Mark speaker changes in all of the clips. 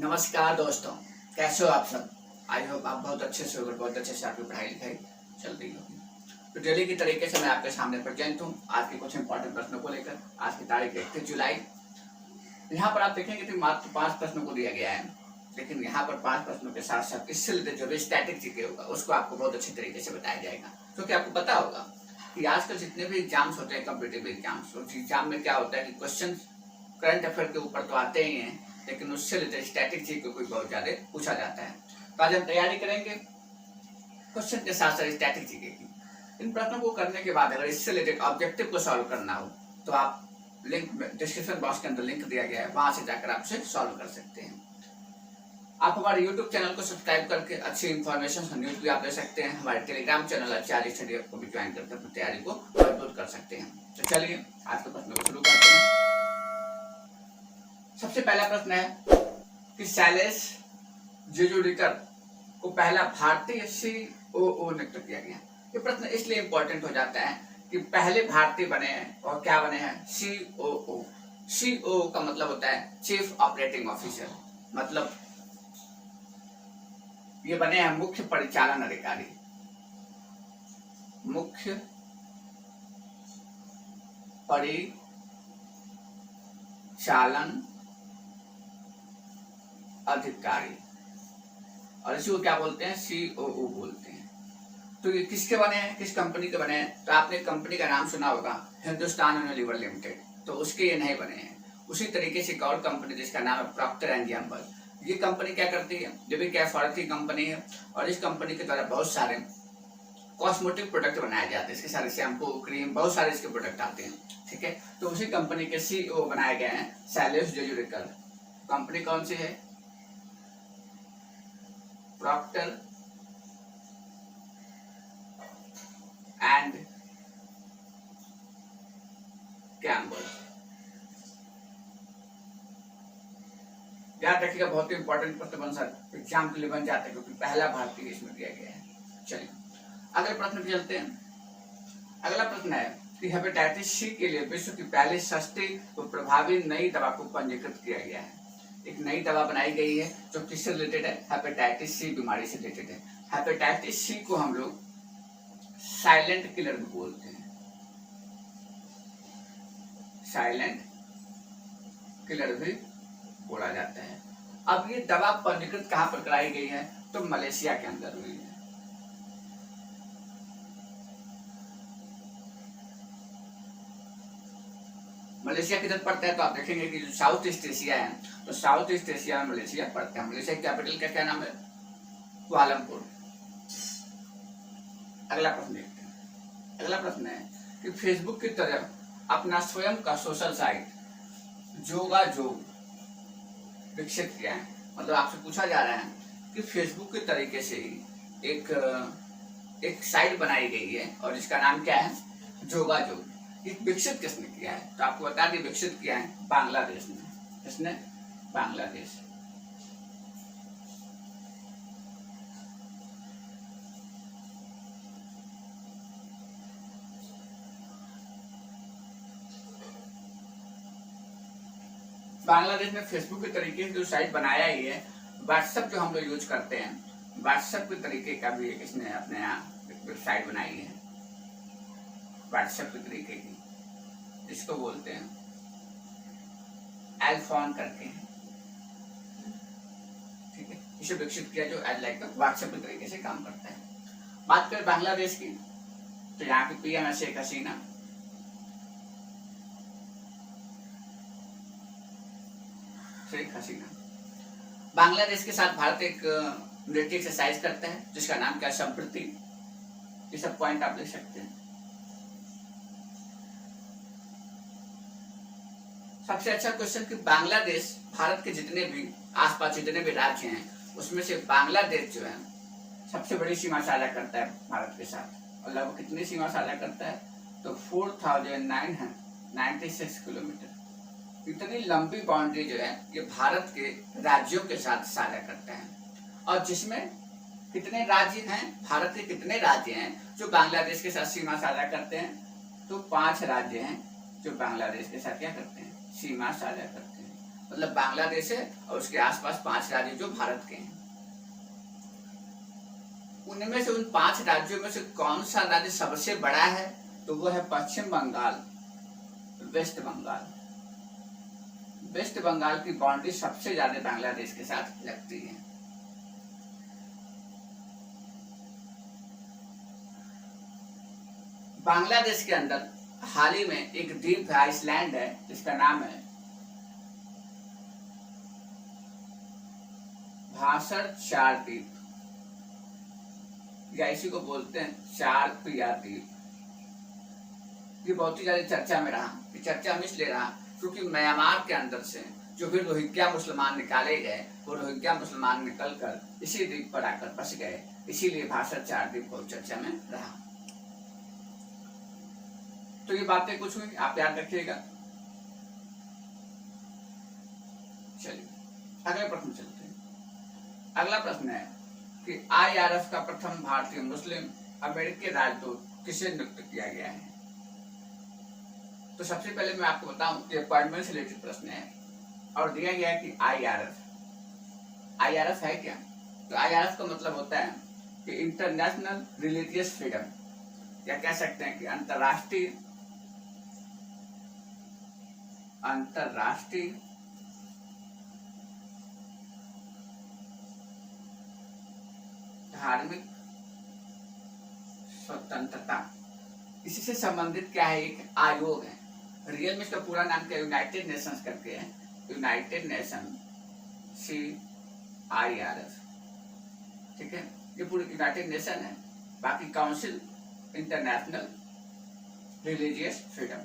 Speaker 1: नमस्कार दोस्तों, कैसे हो आप सब। आई होप आप बहुत अच्छे से होकर बहुत अच्छे से आपकी पढ़ाई लिखाई चल रही होगी। तो डेली की तरीके से मैं आपके सामने प्रेजेंट हूँ आज के कुछ इंपॉर्टेंट प्रश्नों को लेकर। आज की तारीख 31 जुलाई। यहाँ पर आप देखेंगे कि मात्र 5 प्रश्नों को दिया गया है, लेकिन यहाँ पर 5 प्रश्नों के साथ साथ इससे रिलेटेड जो भी स्टैटिक जीके होगा उसको आपको बहुत अच्छी तरीके से बताया जाएगा। क्योंकि आपको पता होगा कि आजकल जितने भी एग्जाम्स होते हैं, कॉम्पिटिटिव एग्जाम्स, उस एग्जाम में क्या होता है कि क्वेश्चन करंट अफेयर के ऊपर तो आते ही हैं, लेकिन उससे रिलेटेड स्टैटिक जीके को बहुत ज्यादा पूछा जाता है। तो आज हम तैयारी करेंगे क्वेश्चन के साथ साथ स्टैटिक जीके की। इन प्रश्नों को करने के बाद अगर इससे रिलेटेड ऑब्जेक्टिव को सॉल्व करना हो तो आप लिंक डिस्क्रिप्शन बॉक्स के अंदर लिंक दिया गया है, वहां से जाकर आप उसे सॉल्व कर सकते हैं। आप हमारे YouTube चैनल को सब्सक्राइब करके अच्छी इन्फॉर्मेशन न्यूज भी आप ले सकते हैं। हमारे टेलीग्राम चैनल आचार्य स्टडी को भी ज्वाइन करके अपनी तैयारी को मजबूत कर सकते हैं। तो चलिए आज के प्रश्न को शुरू करते हैं। सबसे पहला प्रश्न है कि सैलेस जेजुडिकर को पहला भारतीय COO नियुक्त किया गया। ये प्रश्न इसलिए इंपॉर्टेंट हो जाता है कि पहले भारतीय बने हैं और क्या बने हैं, COO। COO का मतलब होता है चीफ ऑपरेटिंग ऑफिसर, मतलब ये बने हैं मुख्य परिचालन अधिकारी। मुख्य परिचालन अधिकारी, और इसी को क्या बोलते हैं, COO बोलते हैं। तो ये किसके बने हैं, किस कंपनी के बने हैं, तो आपने कंपनी का नाम सुना होगा हिंदुस्तान यूनिलीवर लिमिटेड, तो उसके ये नहीं बने हैं। उसी तरीके से एक और कंपनी जिसका नाम है प्रॉक्टर एंड गैम्बल, ये कंपनी क्या करती है, ये भी क्या फॉरेन की कंपनी है, और इस कंपनी के द्वारा बहुत सारे कॉस्मेटिक प्रोडक्ट बनाए जाते हैं। इसके सारे शैम्पू, क्रीम, बहुत सारे इसके प्रोडक्ट आते हैं, ठीक है। तो उसी कंपनी के COO बनाए गए हैं सैलेस जेजुडिकर। कंपनी कौन सी है, प्रॉक्टर एंड गैम्बल। याद रखिएगा, बहुत ही इंपॉर्टेंट प्रश्न बन सकता है, एग्जाम के लिए बन जाता है, क्योंकि पहला भारतीय इसमें दिया गया है। चलिए अगले प्रश्न पे चलते हैं। अगला प्रश्न है कि हेपेटाइटिस C के लिए विश्व की पहली सस्ती और प्रभावी नई दवा को पंजीकृत किया गया है। एक नई दवा बनाई गई है जो किससे रिलेटेड है, हेपेटाइटिस C बीमारी से रिलेटेड है। हेपेटाइटिस C को हम लोग साइलेंट किलर भी बोलते हैं, साइलेंट किलर भी बोला जाता है। अब ये दवा पंजीकृत कहां पर कराई गई है, तो मलेशिया के अंदर हुई है। मलेशिया किधर पड़ता है, तो आप देखेंगे कि जो साउथ ईस्ट एशिया है, तो साउथ ईस्ट एशिया में मलेशिया पड़ता है। मलेशिया की कैपिटल का क्या नाम है, कुआलालंपुर। अगला प्रश्न देखते हैं। अगला प्रश्न है कि फेसबुक की तरह अपना स्वयं का सोशल साइट जोगाजोग विकसित किया है। मतलब आपसे पूछा जा रहा है कि फेसबुक के तरीके से ही एक साइट बनाई गई है और इसका नाम क्या है, जोगाजोग। ये विकसित किसने किया है, तो आपको बता दें विकसित किया है बांग्लादेश ने। किसने, बांग्लादेश। बांग्लादेश में फेसबुक के तरीके से जो साइट बनाया ही है। व्हाट्सएप जो हम लोग यूज करते हैं, व्हाट्सएप के तरीके का भी एक इसने अपने यहाँ वेबसाइट बनाई है, व्हाट्सएप के तरीके की, जिसको बोलते हैं एल्फॉन करके, ठीक है। इसे विकसित किया जो एज लाइक व्हाट्सएप के तरीके से काम करता है। बात करें बांग्लादेश की, तो यहाँ की PM है शेख हसीना। शेख हसीना। बांग्लादेश के साथ भारत एक मिलिट्री एक्सरसाइज करता है जिसका नाम क्या है, संप्रति। ये सब पॉइंट आप लिख सकते हैं। सबसे अच्छा क्वेश्चन कि बांग्लादेश भारत के जितने भी आसपास जितने भी राज्य हैं उसमें से बांग्लादेश जो है सबसे बड़ी सीमा साझा करता है भारत के साथ। और लगभग कितनी सीमा साझा करता है, तो 4996 किलोमीटर। इतनी लंबी बाउंड्री जो है ये भारत के राज्यों के साथ साझा करता है। और जिसमें कितने राज्य हैं, भारत के कितने राज्य हैं जो बांग्लादेश के साथ सीमा साझा करते हैं, तो 5 राज्य हैं जो बांग्लादेश के साथ क्या करते हैं, सीमा साझा करते हैं। मतलब बांग्लादेश है और उसके आसपास 5 राज्य जो भारत के हैं। उनमें से उन 5 राज्यों में से कौन सा राज्य सबसे बड़ा है? तो वो है पश्चिम बंगाल, वेस्ट बंगाल। वेस्ट बंगाल की बाउंड्री सबसे ज्यादा बांग्लादेश के साथ लगती है। बांग्लादेश के अंदर हाल ही में एक द्वीप है, आइसलैंड है, जिसका नाम है भाषण चार द्वीप, या इसी को बोलते हैं 4 पिया द्वीप। ये बहुत ही ज्यादा चर्चा में रहा। ये चर्चा में इसलिए रहा क्योंकि म्यांमार के अंदर से जो भी रोहिंग्या मुसलमान निकाले गए, वो रोहिंग्या मुसलमान निकलकर इसी द्वीप पर आकर बस गए, इसीलिए भाषण चार द्वीप बहुत चर्चा में रहा। तो ये बातें कुछ हुई, आप याद रखिएगा। चलिए अगले प्रश्न चलते हैं। अगला प्रश्न है कि IRF का प्रथम भारतीय मुस्लिम अमेरिकी राजदूत किसे नियुक्त किया गया है? तो सबसे पहले मैं आपको बताऊं कि अपॉइंटमेंट से रिलेटेड प्रश्न है और दिया गया है कि IRF है क्या? तो IRF का मतलब होता है कि इंटरनेशनल रिलीजियस फ्रीडम, या कह सकते हैं कि अंतरराष्ट्रीय धार्मिक स्वतंत्रता। इसी से संबंधित क्या है, एक आयोग है। रियल में इसका पूरा नाम क्या, यूनाइटेड नेशंस करके है, यूनाइटेड नेशन CIRF, ठीक है। ये पूरी यूनाइटेड नेशन है। बाकी काउंसिल इंटरनेशनल रिलीजियस फ्रीडम।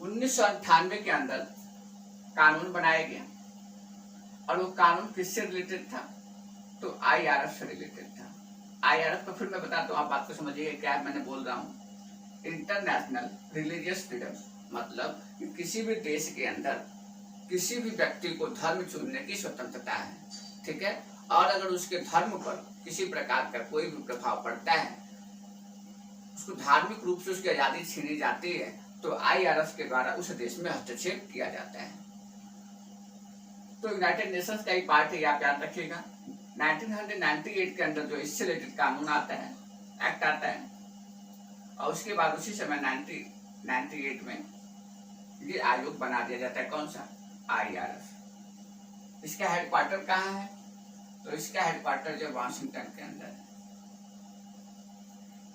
Speaker 1: 1998 के अंदर कानून बनाया गया और वो कानून किससे रिलेटेड था? तो IRF से रिलेटेड था। IRF को फिर मैं बताता हूँ, आप बात को समझिएगा क्या मैंने बोल रहा हूँ। इंटरनेशनल रिलीजियस फ्रीडम मतलब कि किसी भी देश के अंदर किसी भी व्यक्ति को धर्म चुनने की स्वतंत्रता है, ठीक है। और अगर उसके धर्म पर किसी प्रकार का कोई भी प्रभाव पड़ता है, उसको धार्मिक रूप से उसकी आजादी छीनी जाती है, तो IRF के द्वारा उस देश में हस्तक्षेप किया जाता है। तो यूनाइटेड नेशंस का एक पार्ट है, आप याद रखिएगा। 1998 के अंदर जो इससे रिलेटेड कानून आता है, एक्ट आता है, और उसके बाद उसी समय 1998 में ये आयोग बना दिया जाता है। कौन सा? IRF। इसका हेडक्वार्टर कहाँ है? तो इसका हेडक्वार्टर जो वाशिंगटन के अंदर है,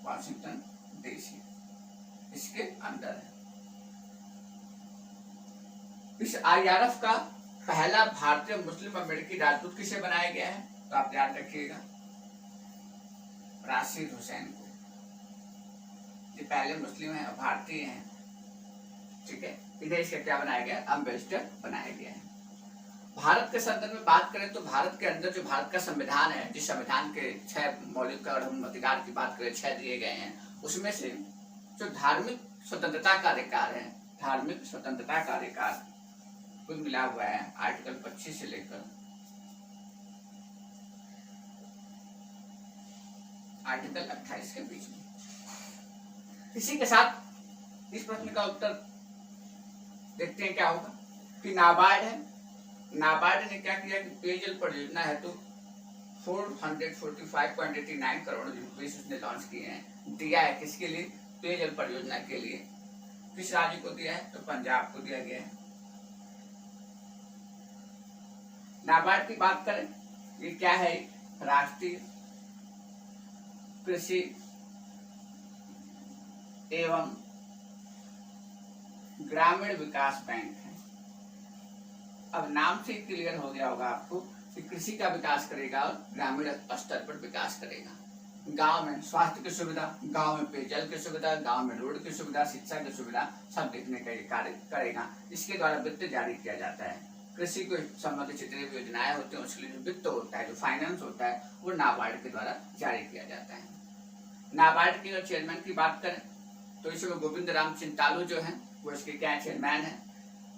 Speaker 1: वाशिंगटन DC इसके अंदर है। इस IRF का पहला भारतीय मुस्लिम अमेरिकी राजदूत किसे बनाया गया है? तो आप याद रखिएगा, राशिद हुसैन को। ये पहले मुस्लिम है, भारतीय हैं, ठीक है। इधर इसका क्या बनाया गया? एम्बेसडर बनाया गया है। भारत के संदर्भ में बात करें तो भारत के अंदर जो भारत का संविधान है, जिस संविधान के 6 मौलिक और हम अधिकार की बात करें 6 दिए गए हैं, उसमें से जो धार्मिक स्वतंत्रता का अधिकार है, धार्मिक स्वतंत्रता का अधिकार कुल मिला हुआ है आर्टिकल 25 से लेकर आर्टिकल 28 के बीच में। इसी के साथ इस प्रश्न का उत्तर देखते हैं क्या होगा कि नाबार्ड है। नाबार्ड ने क्या किया कि पेयजल परियोजना है तो 445.89 करोड़ रुपए उसने लॉन्च किए हैं, दिया है किसके लिए? पेयजल परियोजना के लिए। किस राज्य को दिया है? तो पंजाब को दिया गया है। नाबार्ड की बात करें, ये क्या है? राष्ट्रीय कृषि एवं ग्रामीण विकास बैंक है। अब नाम से क्लियर हो गया होगा आपको कि कृषि का विकास करेगा और ग्रामीण स्तर पर विकास करेगा। गांव में स्वास्थ्य की सुविधा, गांव में पेयजल की सुविधा, गांव में रोड की सुविधा, शिक्षा की सुविधा सब देखने का कार्य करेगा। इसके द्वारा वित्त जारी किया जाता है। कृषि को संबंधित जितनी भी योजनाएं होती हैं उसके लिए जो वित्त होता है, जो फाइनेंस होता है, वो नाबार्ड के द्वारा जारी किया जाता है। नाबार्ड के चेयरमैन की बात करें तो इसमें गोविंद राम चिंतालू जो है वो इसके क्या चेयरमैन है।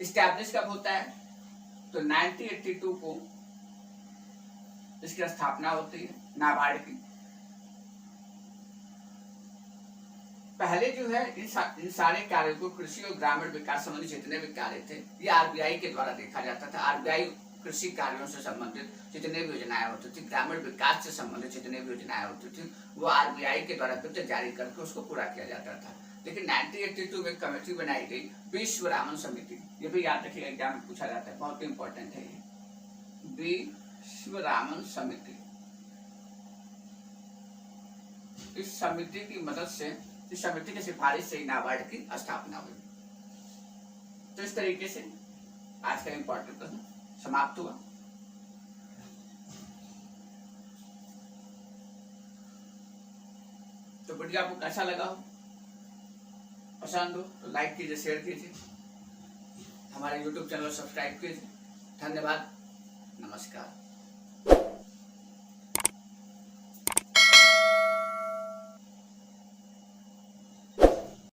Speaker 1: स्टैब्लिश कब होता है? तो 1982 को इसकी स्थापना होती है नाबार्ड की। पहले जो है इन सारे कार्यों को कृषि और ग्रामीण विकास संबंधी जितने भी कार्य थे ये आरबीआई के द्वारा देखा जाता था। आरबीआई कृषि कार्यों से संबंधित जितने भी योजनाएं होती थी, ग्रामीण विकास से संबंधित जितने भी योजनाएं होती थी, वो आरबीआई के द्वारा वित्त जारी करके उसको पूरा किया जाता था। लेकिन 1982 में कमेटी बनाई गई विश्व रामन समिति, ये भी याद रखिएगा, एग्जाम में पूछा जाता है, बहुत इंपॉर्टेंट है ये, विश्व रामन समिति। इस समिति की मदद से, इस समिति की सिफारिश से नाबार्ड की स्थापना हुई। तो इस तरीके से आज का इंपॉर्टेंट प्रश्न समाप्त हुआ। तो वीडियो आपको कैसा लगा हो, पसंद हो तो लाइक कीजिए, शेयर कीजिए, हमारे YouTube चैनल सब्सक्राइब कीजिए। धन्यवाद, नमस्कार।